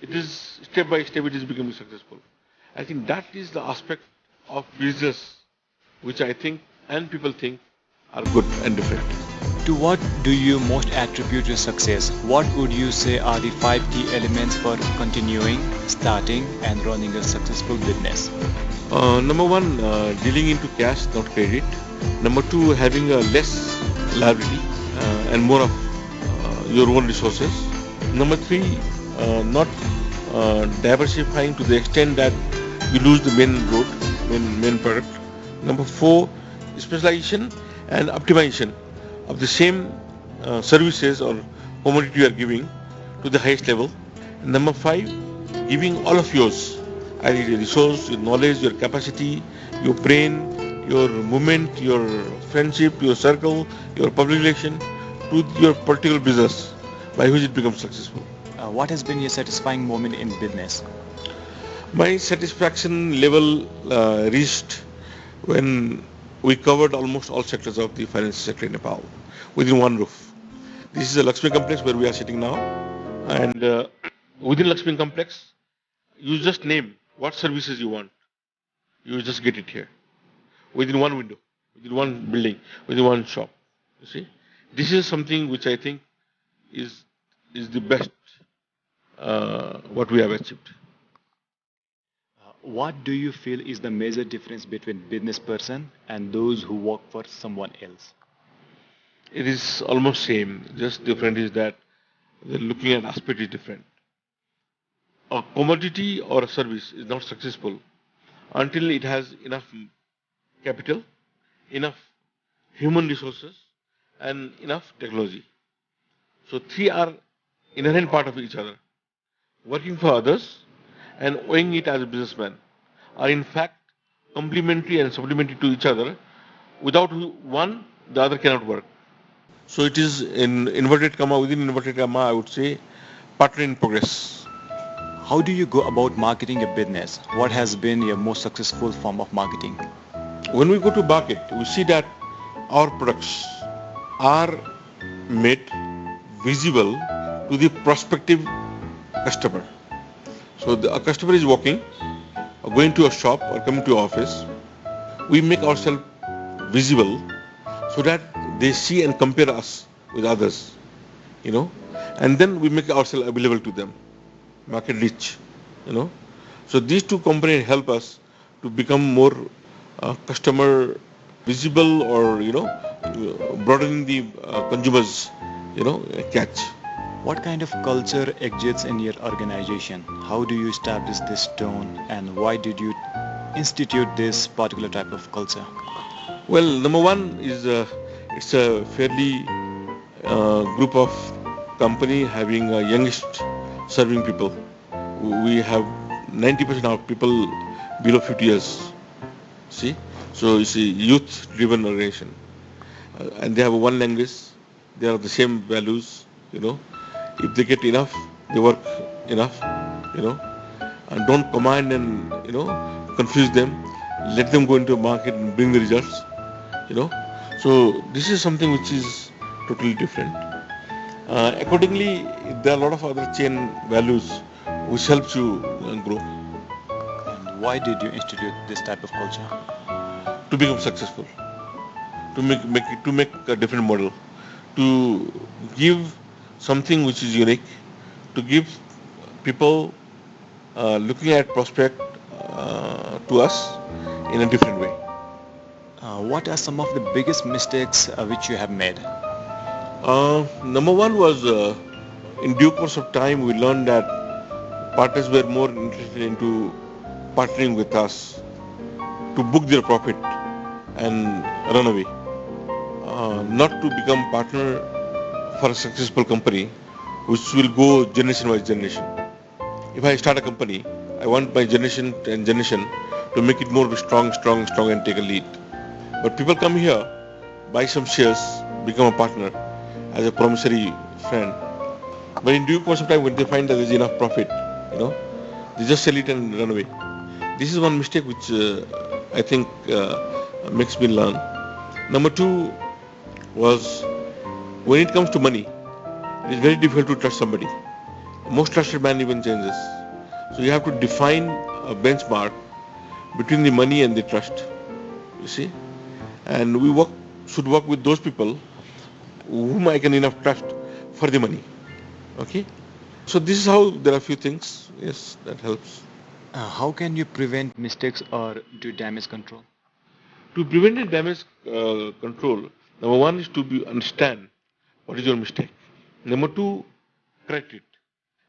it is step by step it is becoming successful. I think that is the aspect of business which I think and people think are good and different. To what do you most attribute your success? What would you say are the 5 key elements for continuing, starting and running a successful business? Number one, dealing into cash, not credit. Number two, having a less liability and more of your own resources. Number three, not diversifying to the extent that you lose the main road, main product. Number four, specialization and optimization of the same services or commodity you are giving to the highest level. And number five, giving all of yours, either your resource, your knowledge, your capacity, your brain, your movement, your friendship, your circle, your public relation to your particular business by which it becomes successful. What has been your satisfying moment in business? My satisfaction level reached when we covered almost all sectors of the financial sector in Nepal within one roof. This is a Lakshmi complex where we are sitting now, and within Lakshmi complex, you just name what services you want. You just get it here, within one window, within one building, within one shop. You see, this is something which I think is the best what we have achieved. What do you feel is the major difference between business person and those who work for someone else? It is almost same. Just different is that the looking at aspect is different. A commodity or a service is not successful until it has enough capital, enough human resources, and enough technology. So three are inherent part of each other. Working for others and owning it as a businessman are in fact complementary and supplementary to each other. Without one, the other cannot work. So it is in inverted comma, within inverted comma, I would say partner in progress. How do you go about marketing your business? What has been your most successful form of marketing? When we go to market, we see that our products are made visible to the prospective customer. So a customer is walking, or going to a shop or coming to office. We make ourselves visible so that they see and compare us with others, and then we make ourselves available to them, market reach, So these two components help us to become more customer visible or, broadening the consumers, catch. What kind of culture exists in your organization? How do you establish this tone and why did you institute this particular type of culture? Well, number one is it's a fairly group of company having youngest serving people. We have 90% of people below 50 years. See? So it's a youth-driven organization. and they have one language. They have the same values. If they get enough, they work enough. You know, and don't command and confuse them. Let them go into the market and bring the results. So this is something which is totally different. Accordingly, there are a lot of other chain values which helps you grow. And why did you institute this type of culture? To become successful, to make a different model, to give something which is unique, to give people looking at prospect to us in a different way. What are some of the biggest mistakes which you have made? Number one was in due course of time we learned that partners were more interested into partnering with us to book their profit and run away, not to become partner for a successful company which will go generation by generation. If I start a company, I want my generation and generation to make it more strong and take a lead. But people come here, buy some shares, become a partner as a promissory friend. But in due course of time, when they find that there is enough profit, they just sell it and run away. This is one mistake which I think makes me learn. Number two was when it comes to money, it is very difficult to trust somebody. Most trusted man even changes. So you have to define a benchmark between the money and the trust. You see, and we should work with those people whom I can enough trust for the money. Okay, so this is how there are a few things. Yes, that helps. How can you prevent mistakes or do damage control? To prevent the damage control, number one is to understand what is your mistake. Number two, correct it.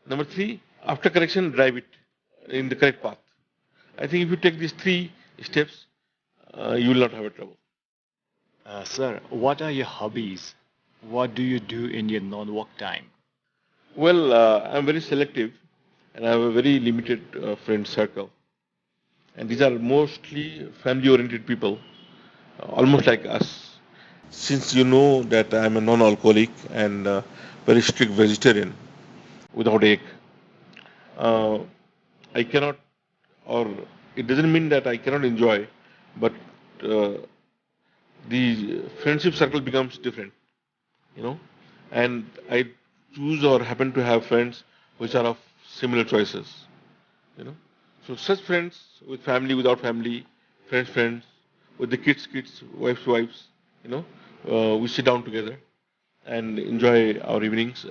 Number three, after correction, drive it in the correct path. I think if you take these three steps, you will not have a trouble. Sir, what are your hobbies? What do you do in your non-work time? Well, I'm very selective and I have a very limited friend circle. And these are mostly family-oriented people, almost like us. Since you know that I'm a non-alcoholic and very strict vegetarian without egg, I cannot, or it doesn't mean that I cannot enjoy, but the friendship circle becomes different, and I choose or happen to have friends which are of similar choices, So such friends with family, without family, friends, with the kids, wives, we sit down together and enjoy our evenings,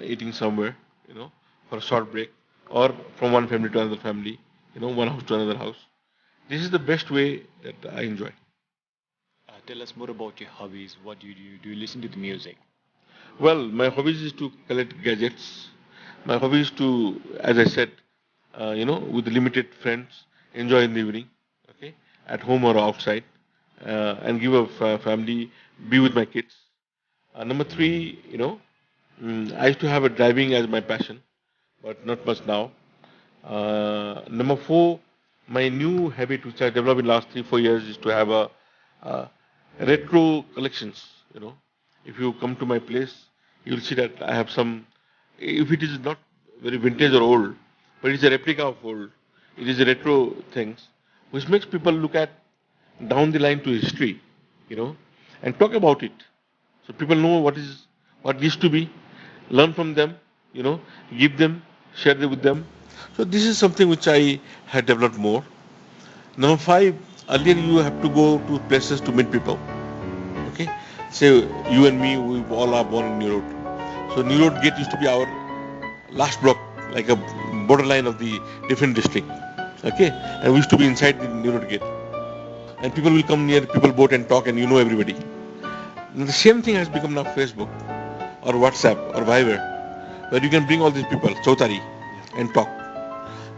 eating somewhere, for a short break, or from one family to another family, one house to another house. This is the best way that I enjoy. Tell us more about your hobbies. What do you do? Do you listen to the music? Well, my hobbies is to collect gadgets. My hobby is to, as I said, with limited friends, enjoy in the evening, okay, at home or outside, and give a family, be with my kids. Number three, I used to have a driving as my passion, but not much now. Number four, my new habit which I developed in the last 3-4 years is to have a retro collections. If you come to my place, you will see that I have some. If it is not very vintage or old, but it's a replica of old, it is a retro things, which makes people look at down the line to history, and talk about it. So people know what used to be, learn from them, give them, share it with them. So this is something which I had developed more. Number five, earlier you have to go to places to meet people. Okay, say you and me, we all are born in New Road. So New Road Gate used to be our last block, like a borderline of the different district. Okay, and we used to be inside the New Road Gate. And people will come near people boat and talk, and everybody. And the same thing has become now Facebook or WhatsApp or Viber, where you can bring all these people, Chautari, and talk.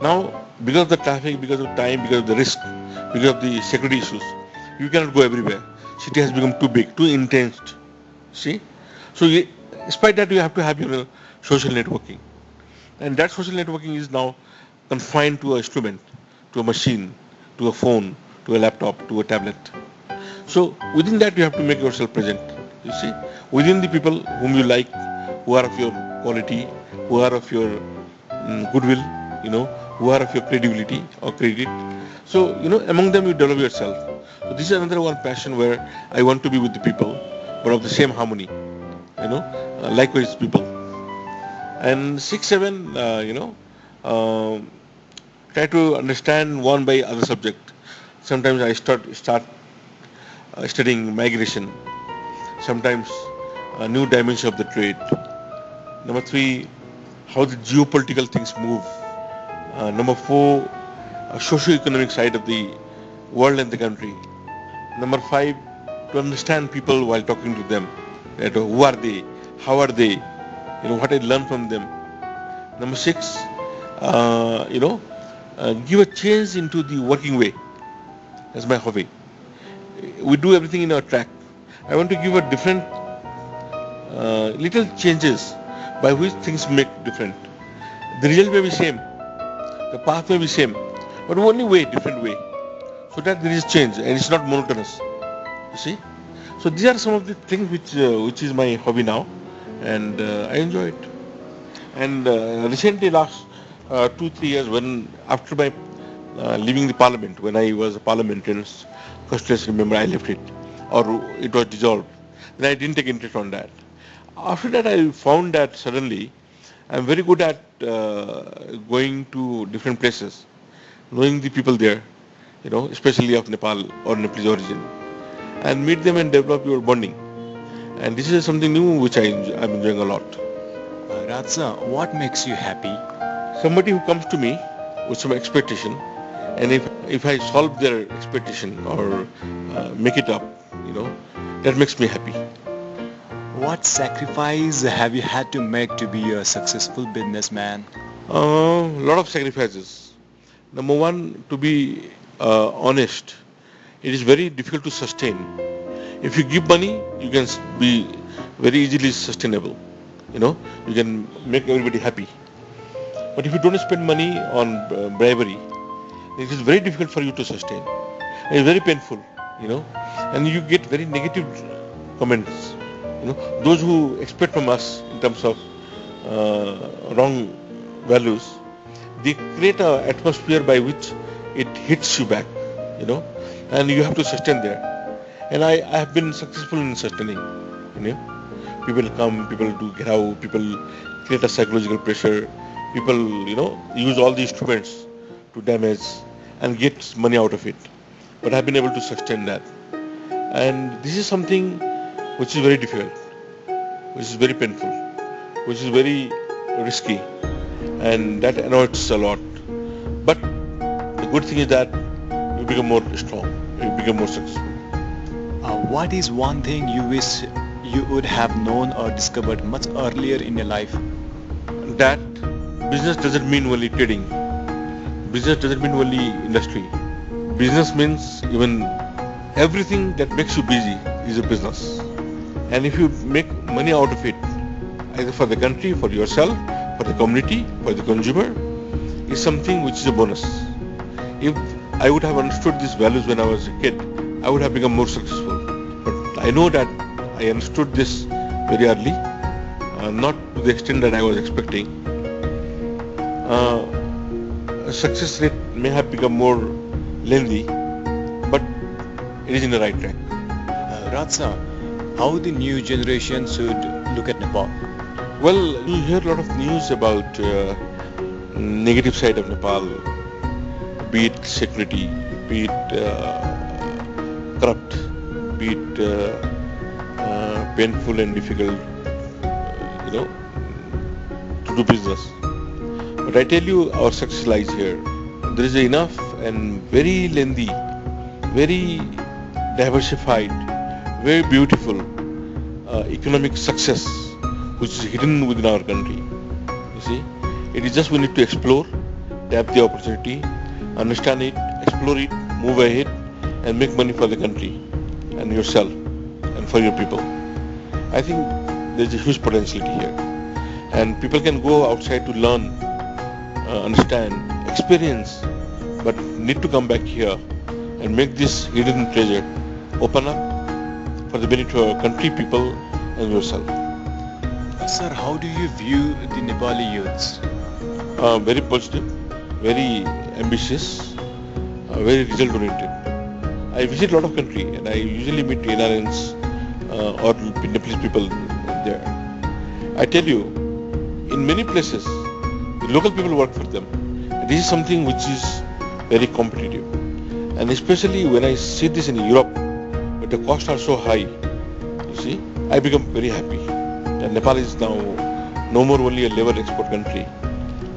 Now, because of the traffic, because of time, because of the risk, because of the security issues, you cannot go everywhere. City has become too big, too intense. See? So, despite that, you have to have your social networking. And that social networking is now confined to an instrument, to a machine, to a phone, to a laptop, to a tablet. So within that you have to make yourself present. You see, within the people whom you like, who are of your quality, who are of your goodwill, who are of your credibility or credit. So among them you develop yourself. So this is another one passion where I want to be with the people, but of the same harmony. Likewise people. And 6, 7, try to understand one by other subject. Sometimes I start studying migration. Sometimes a new dimension of the trade. Number 3, how the geopolitical things move. Number 4, socio-economic side of the world and the country. Number 5, to understand people while talking to them. Who are they? How are they? What I learn from them. Number 6, give a change into the working way. That's my hobby. We do everything in our track. I want to give a different little changes by which things make different. The result may be same, the path may be same, but only way, different way, so that there is change and it's not monotonous. You see, so these are some of the things which is my hobby now, and I enjoy it. And recently, last 2-3 years, when after my leaving the parliament, when I was a parliamentarian, first let's remember I left it, or it was dissolved, then I didn't take interest on that. After that, I found that suddenly I'm very good at going to different places, knowing the people there, especially of Nepal or Nepalese origin, and meet them and develop your bonding. And this is something new which I'm enjoying a lot. Ratsa, what makes you happy? Somebody who comes to me with some expectation, and if I solve their expectation or make it up, that makes me happy. What sacrifice have you had to make to be a successful businessman? A lot of sacrifices. Number 1, to be honest. It is very difficult to sustain. If you give money, you can be very easily sustainable. You can make everybody happy. But if you don't spend money on bribery, it is very difficult for you to sustain. It's very painful, and you get very negative comments. Those who expect from us in terms of wrong values, they create an atmosphere by which it hits you back, and you have to sustain there. And I have been successful in sustaining. People come, people do get out, people create a psychological pressure, people, use all the instruments to damage and get money out of it. But I've been able to sustain that. And this is something which is very difficult, which is very painful, which is very risky, and that annoys a lot. But the good thing is that you become more strong, you become more successful. What is one thing you wish you would have known or discovered much earlier in your life? That business doesn't mean only trading. Business doesn't mean only industry. Business means even everything that makes you busy is a business. And if you make money out of it, either for the country, for yourself, for the community, for the consumer, is something which is a bonus. If I would have understood these values when I was a kid, I would have become more successful. But I know that I understood this very early, not to the extent that I was expecting. Success rate may have become more lengthy, but it is in the right track. Ratsa, how the new generation should look at Nepal? Well, you hear a lot of news about negative side of Nepal, be it security, be it corrupt, be it painful and difficult, to do business. But I tell you, our success lies here. There is enough and very lengthy, very diversified, very beautiful economic success which is hidden within our country. You see, it is just we need to explore, tap the opportunity, understand it, explore it, move ahead, and make money for the country and yourself and for your people. I think there is a huge potentiality here, and people can go outside to learn, understand, experience, but need to come back here and make this hidden treasure open up for the benefit of our country, people, and yourself. Sir, how do you view the Nepali youths? Very positive, very ambitious, very result oriented. I visit a lot of country and I usually meet NRNs or Nepalese people there. I tell you, in many places, the local people work for them. This is something which is very competitive. And especially when I see this in Europe, where the costs are so high, you see, I become very happy. And Nepal is now no more only a labor export country,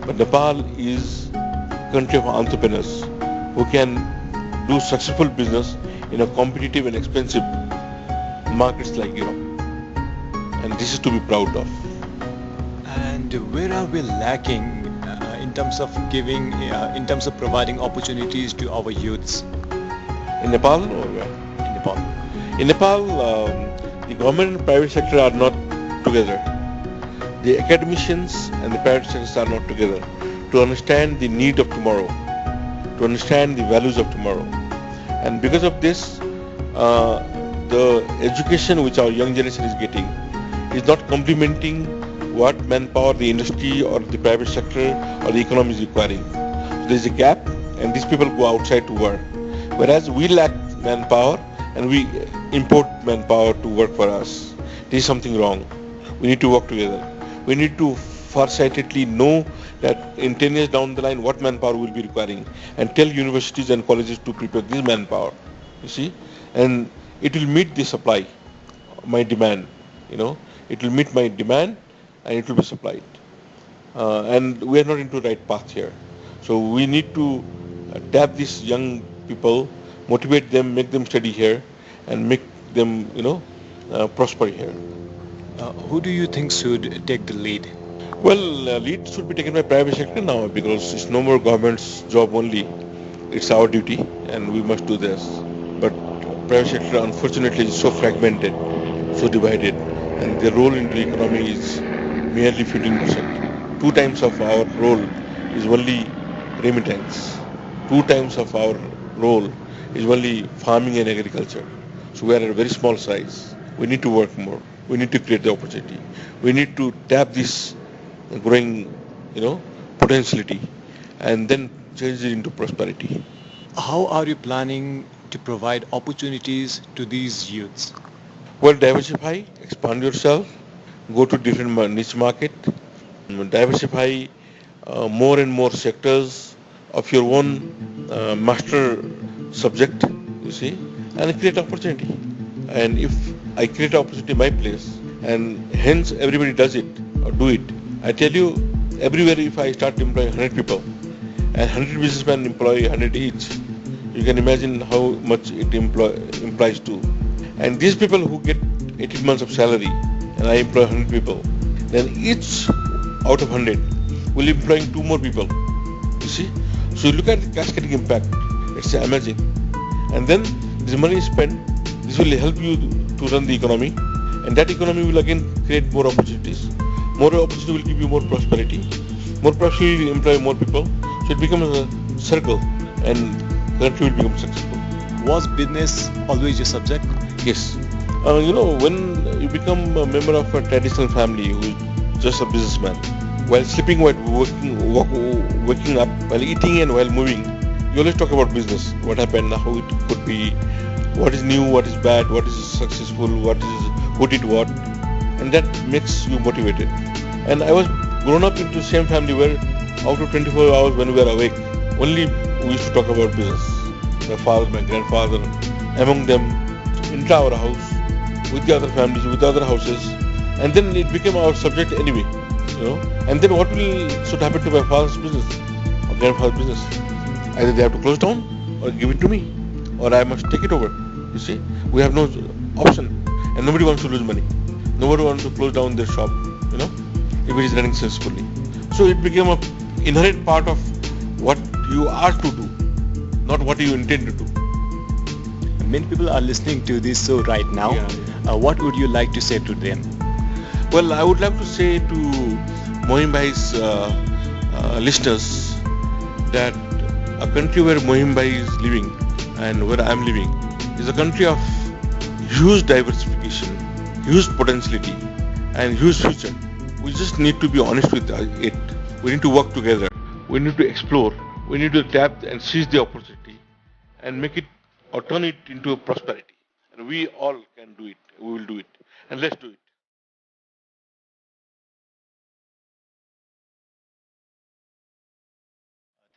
but Nepal is a country of entrepreneurs who can do successful business in a competitive and expensive markets like Europe. And this is to be proud of. And where are we lacking in terms of giving, in terms of providing opportunities to our youths? In Nepal or where? In Nepal. In Nepal, the government and private sector are not together. The academicians and the private sectors are not together to understand the need of tomorrow, to understand the values of tomorrow. And because of this, the education which our young generation is getting is not complementing what manpower the industry or the private sector or the economy is requiring. So there is a gap and these people go outside to work. Whereas we lack manpower and we import manpower to work for us. This is something wrong. We need to work together. We need to farsightedly know that in 10 years down the line what manpower will be requiring and tell universities and colleges to prepare this manpower, you see, and it will meet the supply, my demand, you know, it will meet my demand and it will be supplied. And we are not into the right path here. So we need to tap these young people, motivate them, make them study here and make them, you know, prosper here. Who do you think should take the lead? Well, lead should be taken by private sector now because it's no more government's job only. It's our duty and we must do this. But private sector unfortunately is so fragmented, so divided, and their role in the economy is merely 15%. 2 times of our role is only remittance. 2 times of our role is only farming and agriculture. So we are at a very small size. We need to work more. We need to create the opportunity. We need to tap this growing, you know, potentiality and then change it into prosperity. How are you planning to provide opportunities to these youths? Well, diversify, expand yourself, go to different niche market, diversify more and more sectors of your own master subject, you see, and create opportunity. And if I create opportunity in my place, and hence everybody does it or do it, I tell you, everywhere if I start employing 100 people, and 100 businessmen employ 100 each, you can imagine how much it implies to. And these people who get 18 months of salary, and I employ 100 people, then each out of 100 will employ 2 more people. You see? So you look at the cascading impact, it's amazing. And then this money is spent, this will help you to run the economy, and that economy will again create more opportunities. More opportunity will give you more prosperity. More prosperity will employ more people. So it becomes a circle and the country will become successful. Was business always your subject? Yes. You know, when you become a member of a traditional family who is just a businessman, while sleeping, while waking up, while eating and while moving, you always talk about business. What happened, how it could be, what is new, what is bad, what is successful, who did what. And that makes you motivated. And I was grown up into the same family where out of 24 hours when we were awake, only we used to talk about business. My father, my grandfather, among them, into our house, with the other families, with the other houses. And then it became our subject anyway, you know. And then what should happen to my father's business or grandfather's business? Either they have to close down or give it to me, or I must take it over. You see, we have no option, and nobody wants to lose money. Nobody wants to close down their shop, you know, if it is running successfully. So it became an inherent part of what you are to do, not what you intend to do. Many people are listening to this show right now. What would you like to say to them? Well, I would like to say to Mohim Bhai's listeners that a country where Mohim Bhai is living and where I am living is a country of huge diversification, huge potentiality, and huge future. We just need to be honest with it. We need to work together. We need to explore. We need to adapt and seize the opportunity and make it or turn it into a prosperity. And we all can do it. We will do it. And let's do it.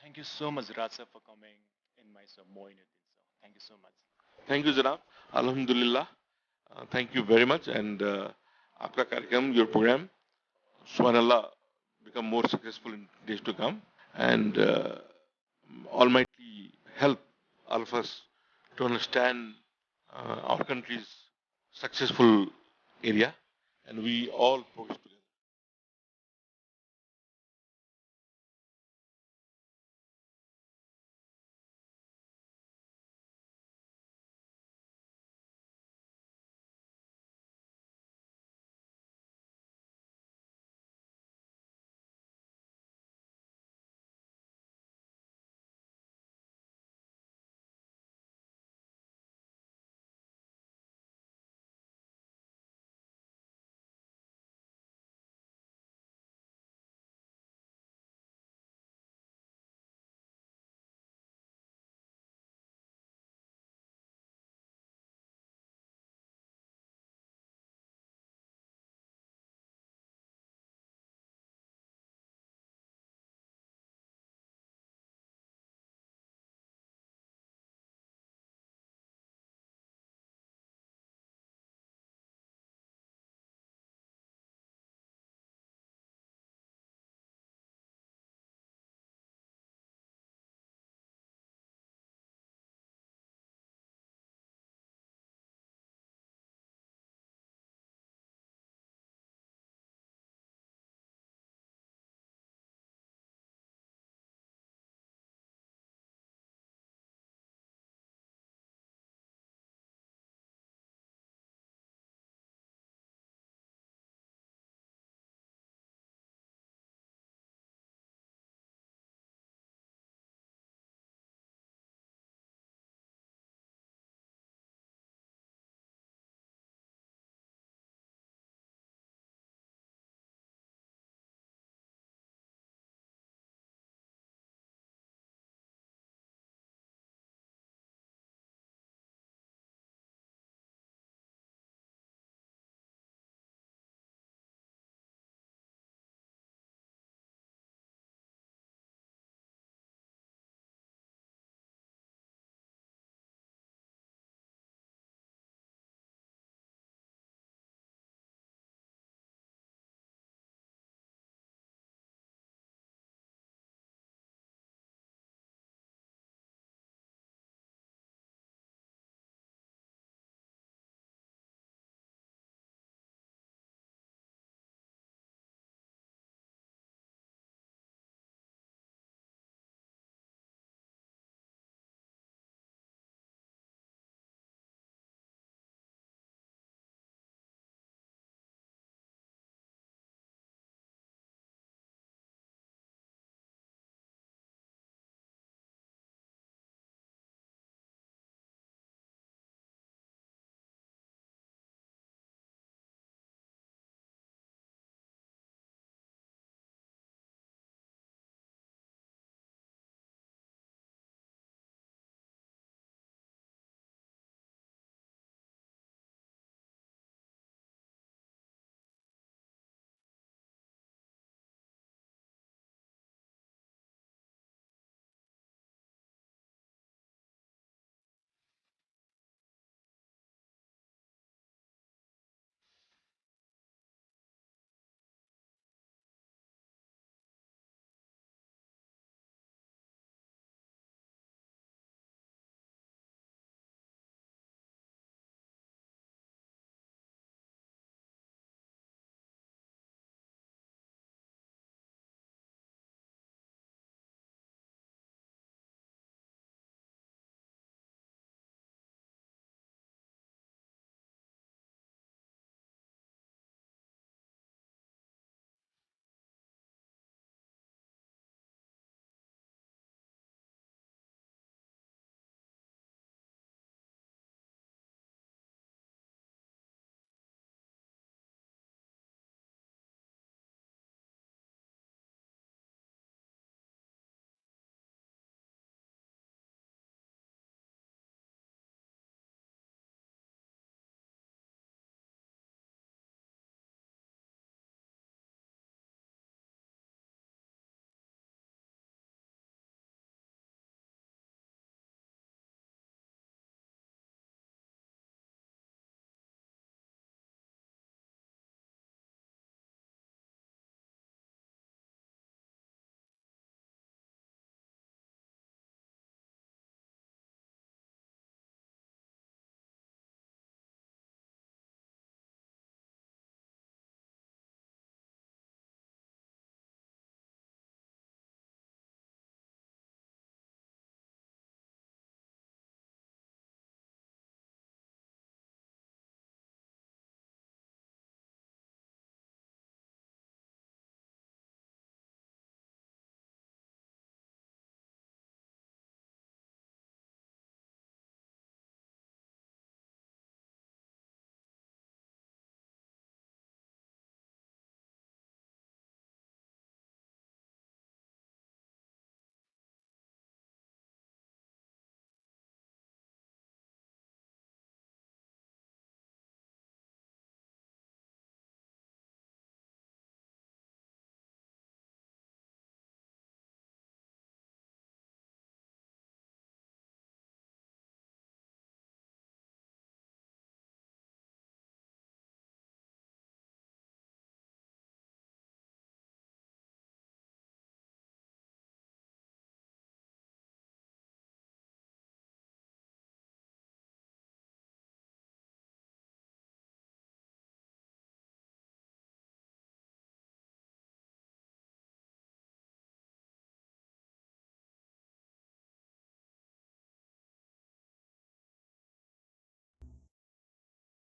Thank you so much, Raj sir, for coming in my show, Moinuddin. Thank you so much. Thank you, Janab. Alhamdulillah. Thank you very much. And Aapka Karyakram, your program, subhanallah, become more successful in days to come. And Almighty help all of us to understand our country's successful area. And we all progress